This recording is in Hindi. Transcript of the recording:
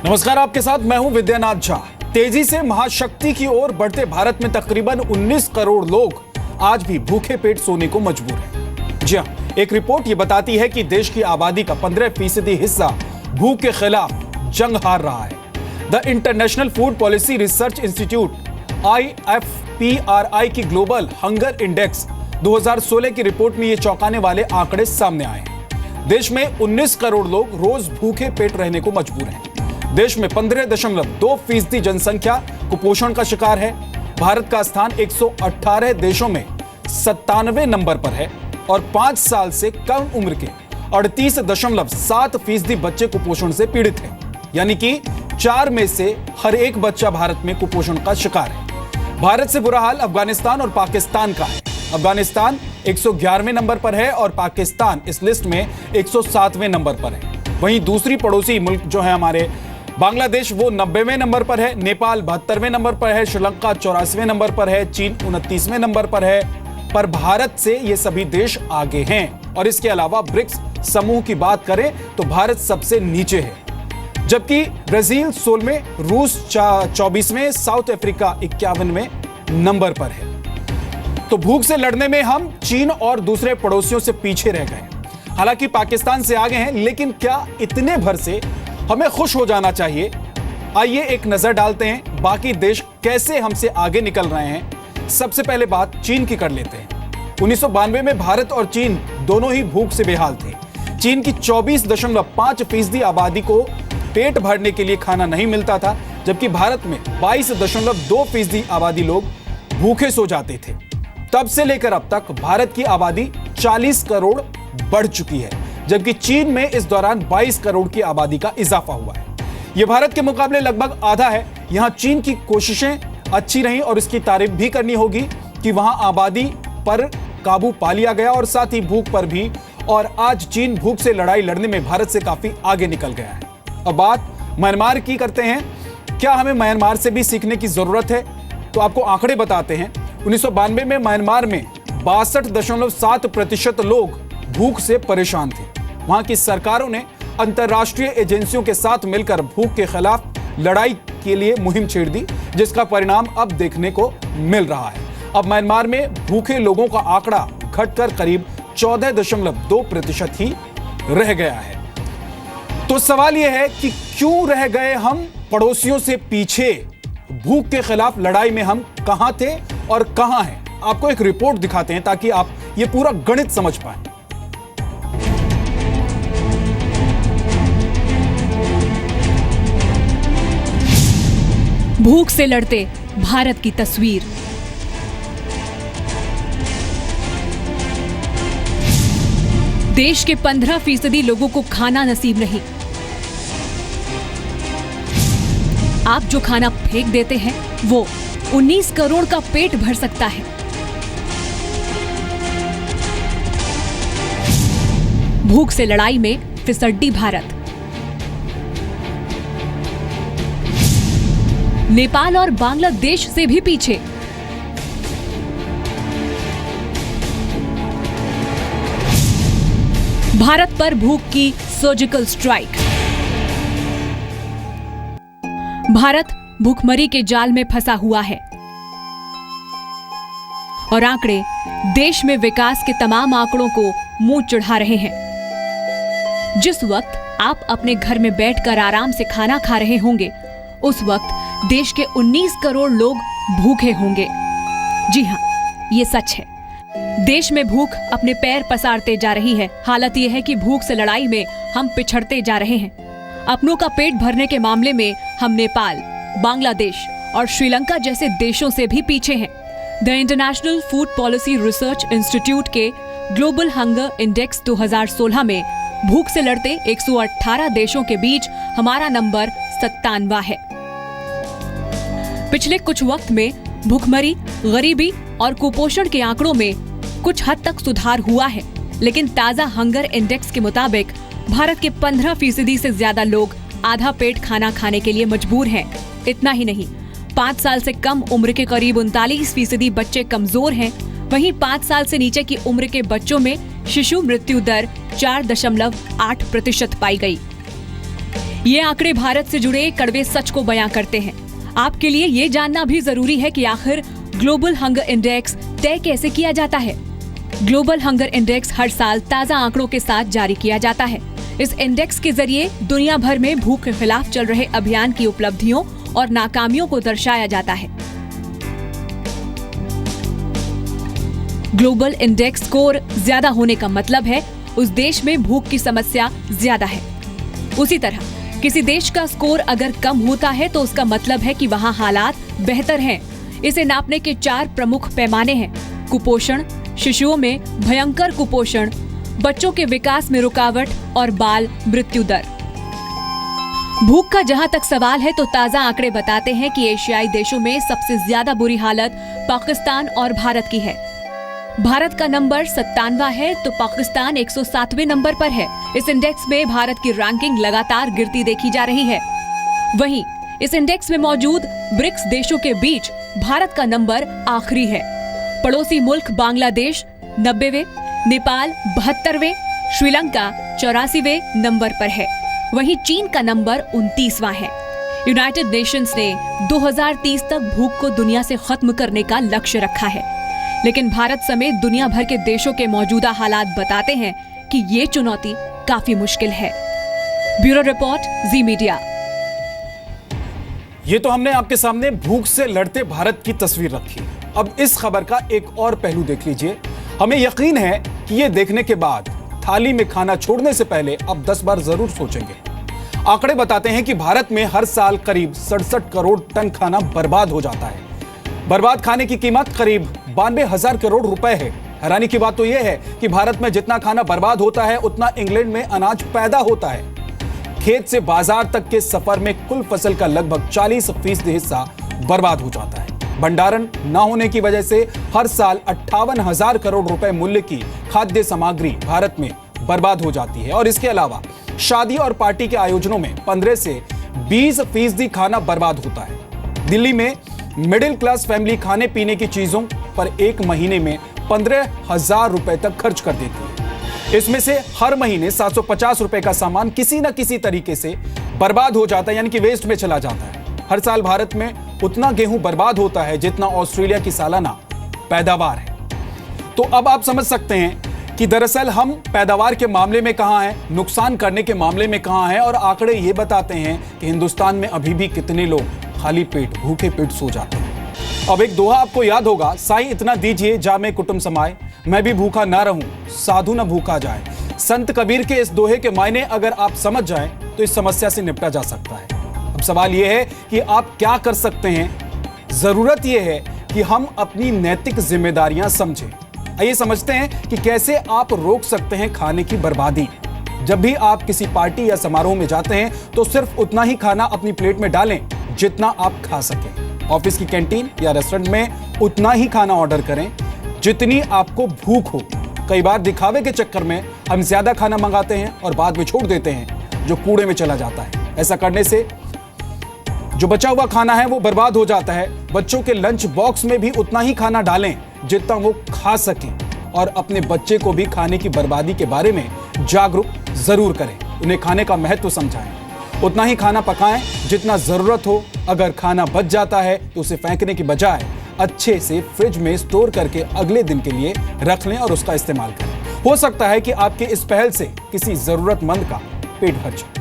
नमस्कार, आपके साथ मैं हूं विद्यानाथ झा। तेजी से महाशक्ति की ओर बढ़ते भारत में तकरीबन 19 करोड़ लोग आज भी भूखे पेट सोने को मजबूर हैं। जी हां, एक रिपोर्ट ये बताती है कि देश की आबादी का 15% हिस्सा भूख के खिलाफ जंग हार रहा है। The international food policy research institute IFPRI की ग्लोबल हंगर इंडेक्स 2016 की रिपोर्ट में ये चौंकाने वाले आंकड़े सामने आए हैं। देश में 19 करोड़ लोग रोज भूखे पेट रहने को मजबूर हैं। देश में 15.2% जनसंख्या कुपोषण का शिकार है। भारत का स्थान 118 देशों में 97वें नंबर पर है और 5 साल से कम उम्र के 38.7% बच्चे कुपोषण से पीड़ित हैं। यानी कि 4 में से हर एक बच्चा भारत में कुपोषण का शिकार है। भारत से बुरा हाल अफगानिस्तान और पाकिस्तान का है। अफगानिस्तान 111वें नंबर पर है और पाकिस्तान इस लिस्ट में 107वें नंबर पर है। वहीं दूसरी पड़ोसी मुल्क जो है हमारे बांग्लादेश, वो 90वें नंबर पर है। नेपाल 72वें नंबर पर है। श्रीलंका 84वें नंबर पर है। चीन 29वें नंबर पर है। पर भारत से ये सभी देश आगे हैं। और इसके अलावा ब्रिक्स समूह की बात करें तो भारत सबसे नीचे है, जबकि ब्राजील 16वें, रूस 24वें, साउथ अफ्रीका 51वें नंबर पर है। तो भूख से लड़ने में हम चीन और दूसरे पड़ोसियों से पीछे रह गए। हालांकि पाकिस्तान से आगे हैं, लेकिन क्या इतने भर से हमें खुश हो जाना चाहिए? आइए एक नजर डालते हैं बाकी देश कैसे हमसे आगे निकल रहे हैं। सबसे पहले बात चीन की कर लेते हैं। 1992 में भारत और चीन दोनों ही भूख से बेहाल थे। चीन की 24.5% आबादी को पेट भरने के लिए खाना नहीं मिलता था, जबकि भारत में 22.2% आबादी लोग भूखे सो जाते थे। तब से लेकर अब तक भारत की आबादी 40 करोड़ बढ़ चुकी है, जबकि चीन में इस दौरान 22 करोड़ की आबादी का इजाफा हुआ है। यह भारत के मुकाबले लगभग आधा है। यहां चीन की कोशिशें अच्छी रहीं और इसकी तारीफ भी करनी होगी कि वहां आबादी पर काबू पा लिया गया और साथ ही भूख पर भी। और आज चीन भूख से लड़ाई लड़ने में भारत से काफी आगे निकल गया है। अब बात म्यांमार की करते हैं। क्या हमें म्यांमार से भी सीखने की जरूरत है? तो आपको आंकड़े बताते हैं। 1992 में म्यांमार में 62.7% लोग भूख से परेशान थे। वहां की सरकारों ने अंतर्राष्ट्रीय एजेंसियों के साथ मिलकर भूख के खिलाफ लड़ाई के लिए मुहिम छेड़ दी, जिसका परिणाम अब देखने को मिल रहा है। अब म्यांमार में भूखे लोगों का आंकड़ा घटकर करीब 14.2% ही रह गया है। तो सवाल यह है कि क्यों रह गए हम पड़ोसियों से पीछे? भूख के खिलाफ लड़ाई में हम कहां थे और कहां हैं? आपको एक रिपोर्ट दिखाते हैं ताकि आप ये पूरा गणित समझ पाएं। भूख से लड़ते भारत की तस्वीर। देश के 15% लोगों को खाना नसीब नहीं। आप जो खाना फेंक देते हैं वो 19 करोड़ का पेट भर सकता है। भूख से लड़ाई में फिसड्डी भारत। नेपाल और बांग्लादेश से भी पीछे। भारत पर भूख की सर्जिकल स्ट्राइक। भारत भूखमरी के जाल में फंसा हुआ है और आंकड़े देश में विकास के तमाम आंकड़ों को मुंह चढ़ा रहे हैं। जिस वक्त आप अपने घर में बैठकर आराम से खाना खा रहे होंगे, उस वक्त देश के 19 करोड़ लोग भूखे होंगे। जी हां, ये सच है। देश में भूख अपने पैर पसारते जा रही है। हालत यह है कि भूख से लड़ाई में हम पिछड़ते जा रहे हैं। अपनों का पेट भरने के मामले में हम नेपाल, बांग्लादेश और श्रीलंका जैसे देशों से भी पीछे हैं। The international food policy research institute के ग्लोबल हंगर इंडेक्स 2016 में भूख से लड़ते 118 देशों के बीच हमारा नंबर 57वां है। पिछले कुछ वक्त में भूखमरी, गरीबी और कुपोषण के आंकड़ों में कुछ हद तक सुधार हुआ है, लेकिन ताजा हंगर इंडेक्स के मुताबिक भारत के 15% से ज्यादा लोग आधा पेट खाना खाने के लिए मजबूर हैं। इतना ही नहीं, 5 साल से कम उम्र के करीब 39% बच्चे कमजोर हैं। वहीं 5 साल से नीचे की उम्र के बच्चों में शिशु मृत्यु दर 4.8% पाई गई। ये आंकड़े भारत से जुड़े कड़वे सच को बयां करते हैं। आपके लिए ये जानना भी जरूरी है कि आखिर ग्लोबल हंगर इंडेक्स तय कैसे किया जाता है। ग्लोबल हंगर इंडेक्स हर साल ताजा आंकड़ों के साथ जारी किया जाता है। इस इंडेक्स के जरिए दुनिया भर में भूख के खिलाफ चल रहे अभियान की उपलब्धियों और नाकामियों को दर्शाया जाता है। ग्लोबल इंडेक्स स्कोर ज्यादा होने का मतलब है उस देश में भूख की समस्या ज्यादा है। उसी तरह किसी देश का स्कोर अगर कम होता है तो उसका मतलब है कि वहाँ हालात बेहतर हैं। इसे नापने के 4 प्रमुख पैमाने हैं: कुपोषण, शिशुओं में भयंकर कुपोषण, बच्चों के विकास में रुकावट और बाल मृत्यु दर। भूख का जहां तक सवाल है तो ताजा आंकड़े बताते हैं कि एशियाई देशों में सबसे ज्यादा बुरी हालत पाकिस्तान और भारत की है। भारत का नंबर 57वां है तो पाकिस्तान 107वें नंबर पर है। इस इंडेक्स में भारत की रैंकिंग लगातार गिरती देखी जा रही है। वहीं इस इंडेक्स में मौजूद ब्रिक्स देशों के बीच भारत का नंबर आखिरी है। पड़ोसी मुल्क बांग्लादेश 90वें, नेपाल 72वें, श्रीलंका 84वें नंबर पर है। वहीं चीन का नंबर 29वां है। यूनाइटेड नेशंस ने 2030 तक भूख को दुनिया से खत्म करने का लक्ष्य रखा है, लेकिन भारत समेत दुनिया भर के देशों के मौजूदा हालात बताते हैं कि ये चुनौती काफी मुश्किल है। ब्यूरो रिपोर्ट, जी मीडिया। ये तो हमने आपके सामने भूख से लड़ते भारत की तस्वीर रखी। अब इस खबर का एक और पहलू देख लीजिए। हमें यकीन है कि ये देखने के बाद थाली में खाना छोड़ने से पहले आप 10 बार जरूर सोचेंगे। आंकड़े बताते हैं कि भारत में हर साल करीब 67 करोड़ टन खाना बर्बाद हो जाता है। बर्बाद खाने की कीमत करीब 92,000 करोड़ रुपए है। हैरानी की बात तो यह है कि भारत में जितना खाना बर्बाद होता है उतना इंग्लैंड में अनाज पैदा होता है। खेत से बाजार तक के सफर में कुल फसल का लगभग 40% हिस्सा बर्बाद हो जाता है। भंडारण न होने की वजह से हर साल 58,000 करोड़ रुपए मूल्य की खाद्य सामग्री भारत में बर्बाद हो जाती है। और इसके अलावा शादी और पार्टी के आयोजनों में 15 से 20% खाना बर्बाद होता है। दिल्ली में मिडिल क्लास फैमिली खाने पीने की चीजों पर एक महीने में 15,000 रुपए तक खर्च कर देती है। इसमें से हर महीने 750 रुपए का सामान किसी न किसी तरीके से बर्बाद हो जाता है, यानी कि वेस्ट में चला जाता है। हर साल भारत में उतना गेहूं बर्बाद होता है जितना ऑस्ट्रेलिया की सालाना पैदावार है। तो अब आप समझ सकते हैं कि दरअसल हम पैदावार के मामले में कहां हैं, नुकसान करने के मामले में कहां हैं। और आंकड़े ये बताते हैं कि हिंदुस्तान में अभी भी कितने लोग खाली पेट भूखे पेट सो जाते हैं। अब एक दोहा आपको याद होगा, साईं इतना दीजिए जामे कुटुंब समाए, मैं भी भूखा ना रहूं साधु न भूखा जाए। संत कबीर के इस दोहे के मायने अगर आप समझ जाएं तो इस समस्या से निपटा जा सकता है। अब सवाल यह है कि आप क्या कर सकते हैं। जरूरत यह है कि हम अपनी नैतिक जिम्मेदारियां समझें। आइए समझते हैं कि कैसे आप रोक सकते हैं खाने की बर्बादी। जब भी आप किसी पार्टी या समारोह में जाते हैं तो सिर्फ उतना ही खाना अपनी प्लेट में डालें जितना आप खा सकें। ऑफिस की कैंटीन या रेस्टोरेंट में उतना ही खाना ऑर्डर करें जितनी आपको भूख हो। कई बार दिखावे के चक्कर में हम ज्यादा खाना मंगाते हैं और बाद में छोड़ देते हैं, जो कूड़े में चला जाता है। ऐसा करने से जो बचा हुआ खाना है वो बर्बाद हो जाता है। बच्चों के लंच बॉक्स में भी उतना ही खाना डालें जितना वो खा सकें और अपने बच्चे को भी खाने की बर्बादी के बारे में जागरूक जरूर करें। उन्हें खाने का महत्व समझाएं। उतना ही खाना पकाएं जितना जरूरत हो। अगर खाना बच जाता है तो उसे फेंकने की बजाय अच्छे से फ्रिज में स्टोर करके अगले दिन के लिए रख लें और उसका इस्तेमाल करें। हो सकता है कि आपके इस पहल से किसी जरूरतमंद का पेट भर जाए।